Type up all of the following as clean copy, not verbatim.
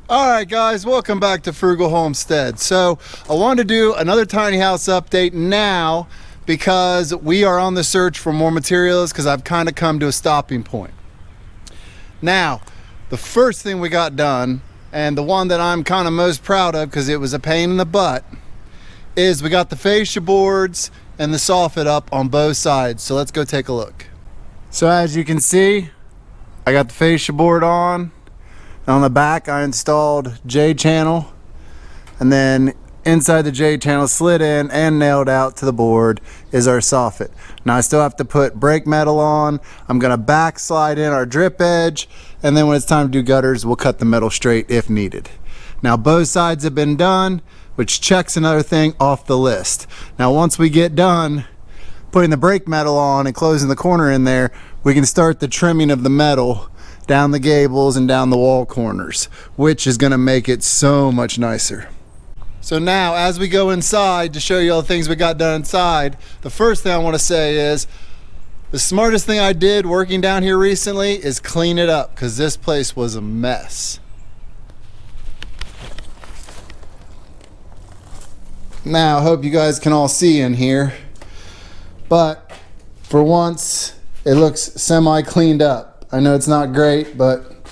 Alright guys, welcome back to Frugal Homestead. So I wanted to do another tiny house update now because we are on the search for more materials because I've kind of come to a stopping point. Now, the first thing we got done, and the one that I'm kind of most proud of because it was a pain in the butt, is we got the fascia boards and the soffit up on both sides. So let's go take a look. So as you can see, I got the fascia board on. On the back I installed J channel, and then inside the J channel, slid in and nailed out to the board, is our soffit. Now I still have to put brake metal on. I'm gonna backslide in our drip edge, and then when it's time to do gutters, we'll cut the metal straight if needed. Now both sides have been done, which checks another thing off the list. Now once we get done putting the brake metal on and closing the corner in there, we can start the trimming of the metal down the gables and down the wall corners, which is gonna make it so much nicer. So now as we go inside to show you all the things we got done inside, the first thing I wanna say is the smartest thing I did working down here recently is clean it up, because this place was a mess. Now I hope you guys can all see in here, but for once it looks semi cleaned up. I know it's not great, but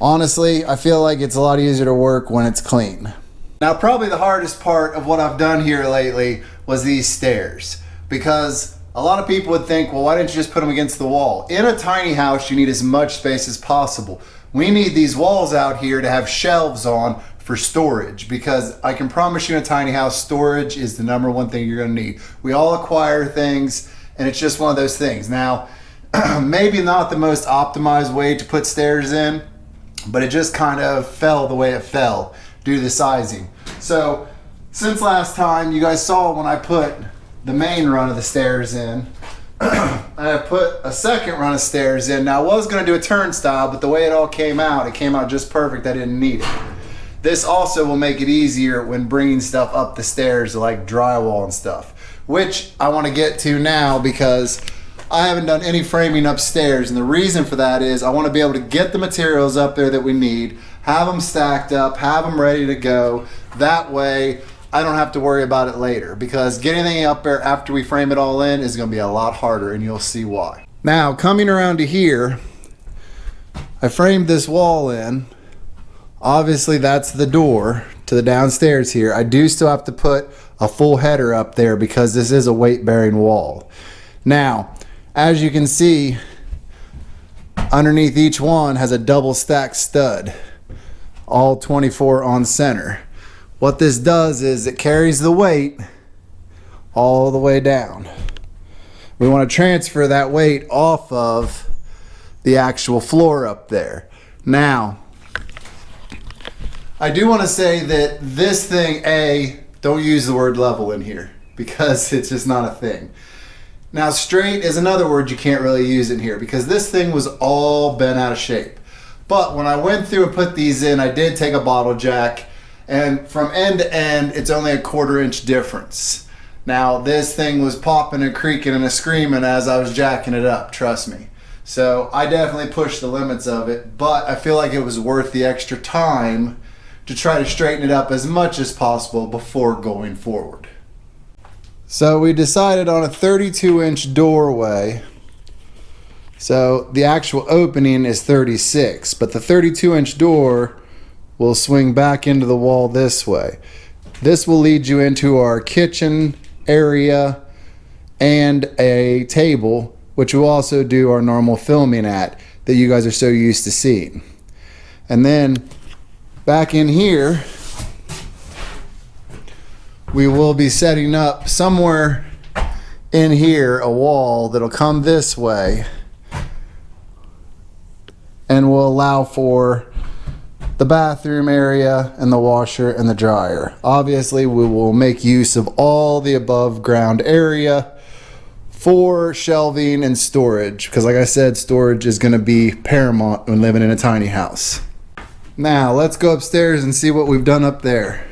honestly, I feel like it's a lot easier to work when it's clean. Now, probably the hardest part of what I've done here lately was these stairs, because a lot of people would think, well, why didn't you just put them against the wall? In a tiny house, you need as much space as possible. We need these walls out here to have shelves on for storage, because I can promise you in a tiny house, storage is the #1 thing you're gonna need. We all acquire things, and it's just one of those things. Now, maybe not the most optimized way to put stairs in, but it just kind of fell the way it fell due to the sizing. So since last time you guys saw when I put the main run of the stairs in, I put a second run of stairs in. Now I was going to do a turnstile, but the way it all came out, it came out just perfect. I didn't need it. This also will make it easier when bringing stuff up the stairs like drywall and stuff, which I want to get to now because I haven't done any framing upstairs, and the reason for that is I want to be able to get the materials up there that we need, have them stacked up, have them ready to go. That way I don't have to worry about it later, because getting anything up there after we frame it all in is going to be a lot harder, and you'll see why. Now coming around to here, I framed this wall in. Obviously that's the door to the downstairs here. I do still have to put a full header up there because this is a weight-bearing wall. Now as you can see, underneath each one has a double stack stud, all 24 on center. What this does is it carries the weight all the way down. We want to transfer that weight off of the actual floor up there. Now, I do want to say that this thing, don't use the word level in here because it's just not a thing. Now straight is another word you can't really use in here because this thing was all bent out of shape. But when I went through and put these in, I did take a bottle jack, and from end to end it's only a 1/4 inch difference. Now this thing was popping and creaking and screaming as I was jacking it up, trust me. So I definitely pushed the limits of it, but I feel like it was worth the extra time to try to straighten it up as much as possible before going forward. So we decided on a 32-inch doorway. So the actual opening is 36, but the 32-inch door will swing back into the wall this way. This will lead you into our kitchen area and a table, which we'll also do our normal filming at that you guys are so used to seeing. And then back in here, we will be setting up somewhere in here a wall that'll come this way and will allow for the bathroom area and the washer and the dryer. Obviously we will make use of all the above ground area for shelving and storage, because like I said, storage is going to be paramount when living in a tiny house. Now let's go upstairs and see what we've done up there.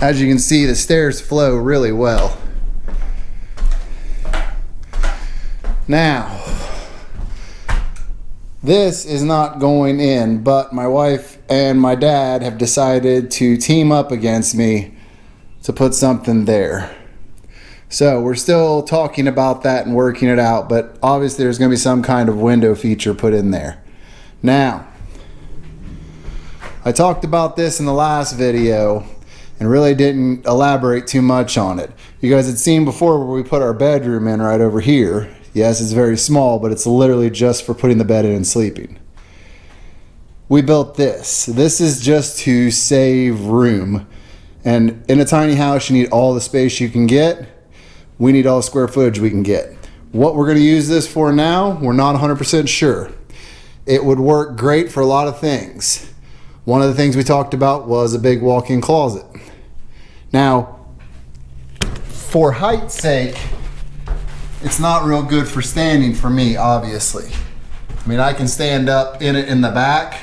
As you can see, the stairs flow really well. Now, this is not going in, but my wife and my dad have decided to team up against me to put something there. So we're still talking about that and working it out, but obviously there's going to be some kind of window feature put in there. Now, I talked about this in the last video and really didn't elaborate too much on it. You guys had seen before where we put our bedroom in right over here. Yes, it's very small, but it's literally just for putting the bed in and sleeping. We built this. This is just to save room. And in a tiny house, you need all the space you can get. We need all the square footage we can get. What we're going to use this for now, we're not 100% sure. It would work great for a lot of things. One of the things we talked about was a big walk-in closet. Now, for height's sake, it's not real good for standing for me, obviously. I mean, I can stand up in it in the back,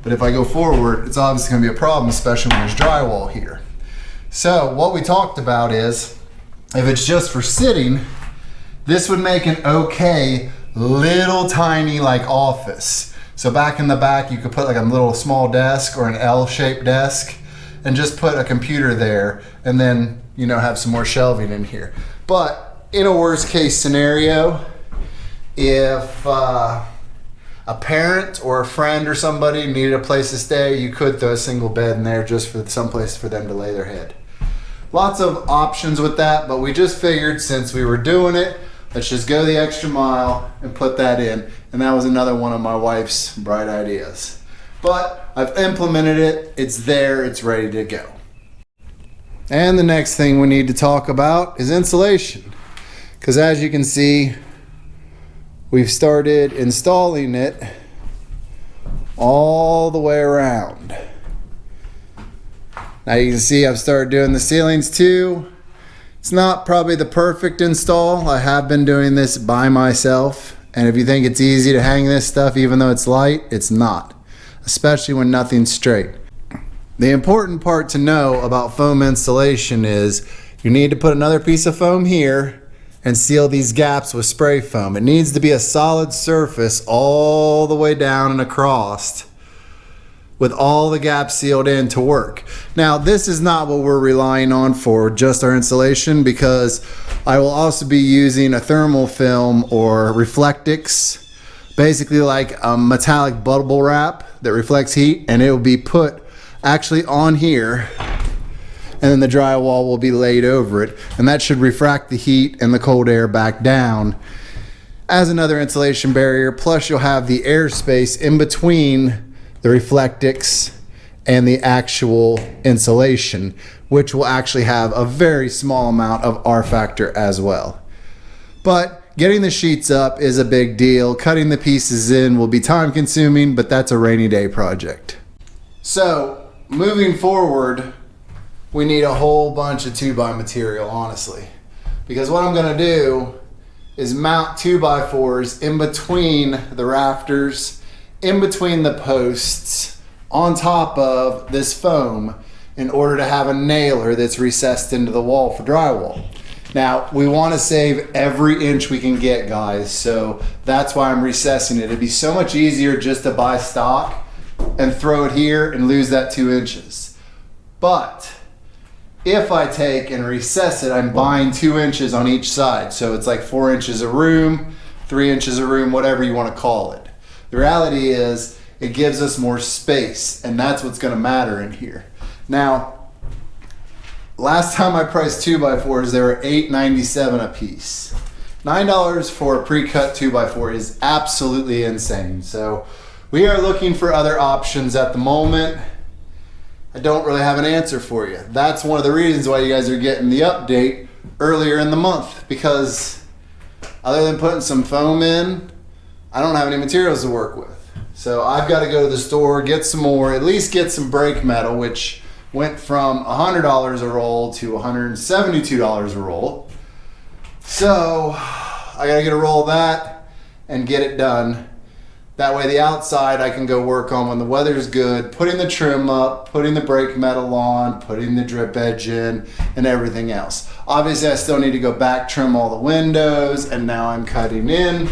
but if I go forward, it's obviously going to be a problem, especially when there's drywall here. So what we talked about is, if it's just for sitting, this would make an okay little tiny like office. So back in the back, you could put like a little small desk or an L-shaped desk and just put a computer there and then, you know, have some more shelving in here. But in a worst case scenario, if a parent or a friend or somebody needed a place to stay, you could throw a single bed in there just for some place for them to lay their head. Lots of options with that, but we just figured since we were doing it, let's just go the extra mile and put that in. And that was another one of my wife's bright ideas. But I've implemented it, it's there, it's ready to go. And the next thing we need to talk about is insulation. Because as you can see, we've started installing it all the way around. Now you can see I've started doing the ceilings too. It's not probably the perfect install. I have been doing this by myself. And if you think it's easy to hang this stuff even though it's light, it's not. Especially when nothing's straight. The important part to know about foam insulation is you need to put another piece of foam here and seal these gaps with spray foam. It needs to be a solid surface all the way down and across, with all the gaps sealed in to work. Now, this is not what we're relying on for just our insulation, because I will also be using a thermal film or Reflectix, basically like a metallic bubble wrap that reflects heat, and it will be put actually on here, and then the drywall will be laid over it, and that should refract the heat and the cold air back down as another insulation barrier. Plus you'll have the airspace in between the Reflectix and the actual insulation, which will actually have a very small amount of R factor as well. But getting the sheets up is a big deal. Cutting the pieces in will be time consuming, but that's a rainy day project. So moving forward, we need a whole bunch of 2x material, honestly, because what I'm gonna do is mount 2x4s in between the rafters, in between the posts, on top of this foam, in order to have a nailer that's recessed into the wall for drywall. Now, we want to save every inch we can get, guys, so that's why I'm recessing it. It'd be so much easier just to buy stock and throw it here and lose that 2 inches. But if I take and recess it, I'm buying 2 inches on each side, so it's like 4 inches of room, 3 inches of room, whatever you want to call it. The reality is it gives us more space, and that's what's going to matter in here. Now, last time I priced 2x4s, they were $8.97 a piece. $9 for a pre-cut 2x4 is absolutely insane. So we are looking for other options at the moment. I don't really have an answer for you. That's one of the reasons why you guys are getting the update earlier in the month, because other than putting some foam in, I don't have any materials to work with. So I've got to go to the store, get some more, at least get some brake metal, which went from $100 a roll to $172 a roll. So I got to get a roll of that and get it done. That way the outside I can go work on when the weather's good, putting the trim up, putting the brake metal on, putting the drip edge in, and everything else. Obviously I still need to go back, trim all the windows, and now I'm cutting in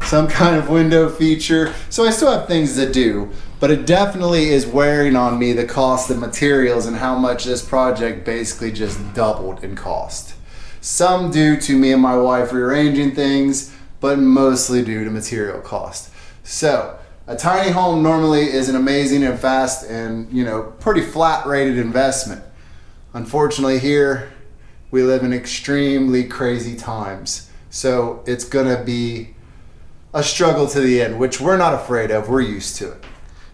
some kind of window feature. So I still have things to do, but it definitely is wearing on me the cost of materials and how much this project basically just doubled in cost. Some due to me and my wife rearranging things, but mostly due to material cost. So a tiny home normally is an amazing and fast and, you know, pretty flat rated investment. Unfortunately here we live in extremely crazy times. So it's gonna be a struggle to the end, which we're not afraid of, we're used to it.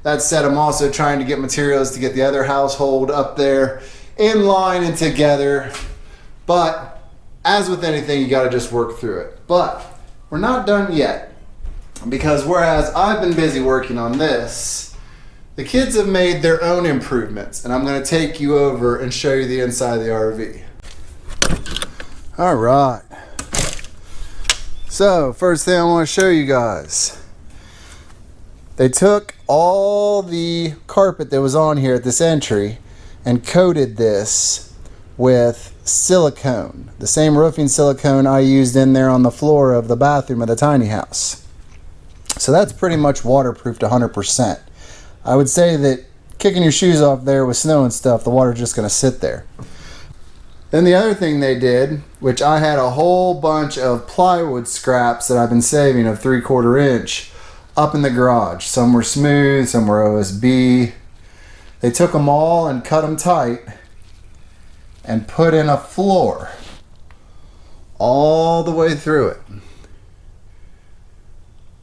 That said, I'm also trying to get materials to get the other household up there in line and together. But as with anything, you gotta just work through it. But we're not done yet. Because whereas I've been busy working on this, the kids have made their own improvements, and I'm going to take you over and show you the inside of the RV. All right. So first thing I want to show you guys, they took all the carpet that was on here at this entry and coated this with silicone, the same roofing silicone I used in there on the floor of the bathroom of the tiny house. So that's pretty much waterproof to 100%. I would say that kicking your shoes off there with snow and stuff, the water's just going to sit there. Then the other thing they did, which I had a whole bunch of plywood scraps that I've been saving of 3/4 inch up in the garage. Some were smooth, some were OSB. They took them all and cut them tight and put in a floor all the way through it.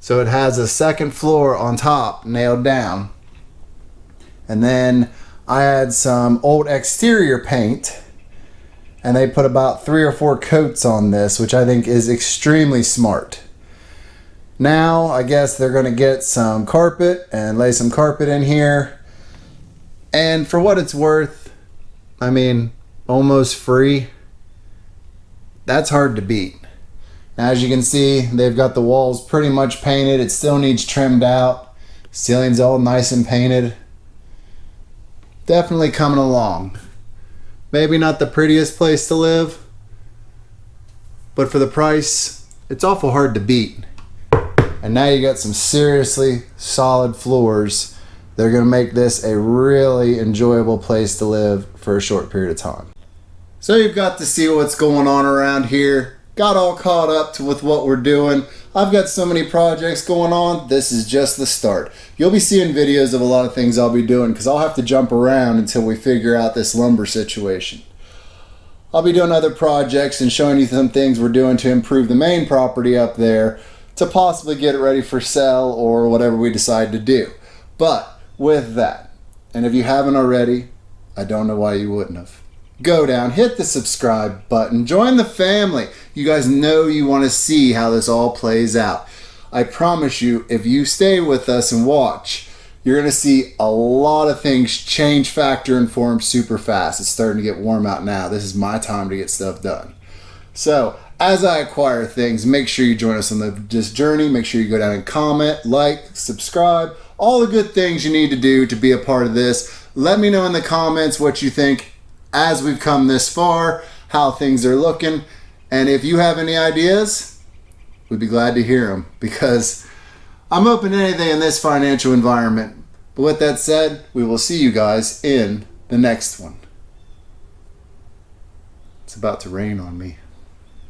So it has a second floor on top nailed down. And then I had some old exterior paint and they put about 3 or 4 coats on this, which I think is extremely smart. Now I guess they're going to get some carpet and lay some carpet in here. And for what it's worth, I mean, almost free. That's hard to beat. As you can see, they've got the walls pretty much painted. It still needs trimmed out. Ceiling's all nice and painted. Definitely coming along. Maybe not the prettiest place to live, but for the price, it's awful hard to beat. And now you got some seriously solid floors. They're gonna make this a really enjoyable place to live for a short period of time. So you've got to see what's going on around here. Got all caught up with what we're doing. I've got so many projects going on. This is just the start. You'll be seeing videos of a lot of things I'll be doing because I'll have to jump around until we figure out this lumber situation. I'll be doing other projects and showing you some things we're doing to improve the main property up there to possibly get it ready for sale or whatever we decide to do. But with that, and if you haven't already, I don't know why you wouldn't have. Go down, hit the subscribe button, join the family. You guys know you want to see how this all plays out. I promise you, if you stay with us and watch, you're going to see a lot of things change, factor, and form super fast. It's starting to get warm out now. This is my time to get stuff done. So, as I acquire things, make sure you join us on this journey. Make sure you go down and comment, like, subscribe, all the good things you need to do to be a part of this. Let me know in the comments what you think as we've come this far, how things are looking, and if you have any ideas, we'd be glad to hear them because I'm open to anything in this financial environment. But with that said, we will see you guys in the next one. It's about to rain on me.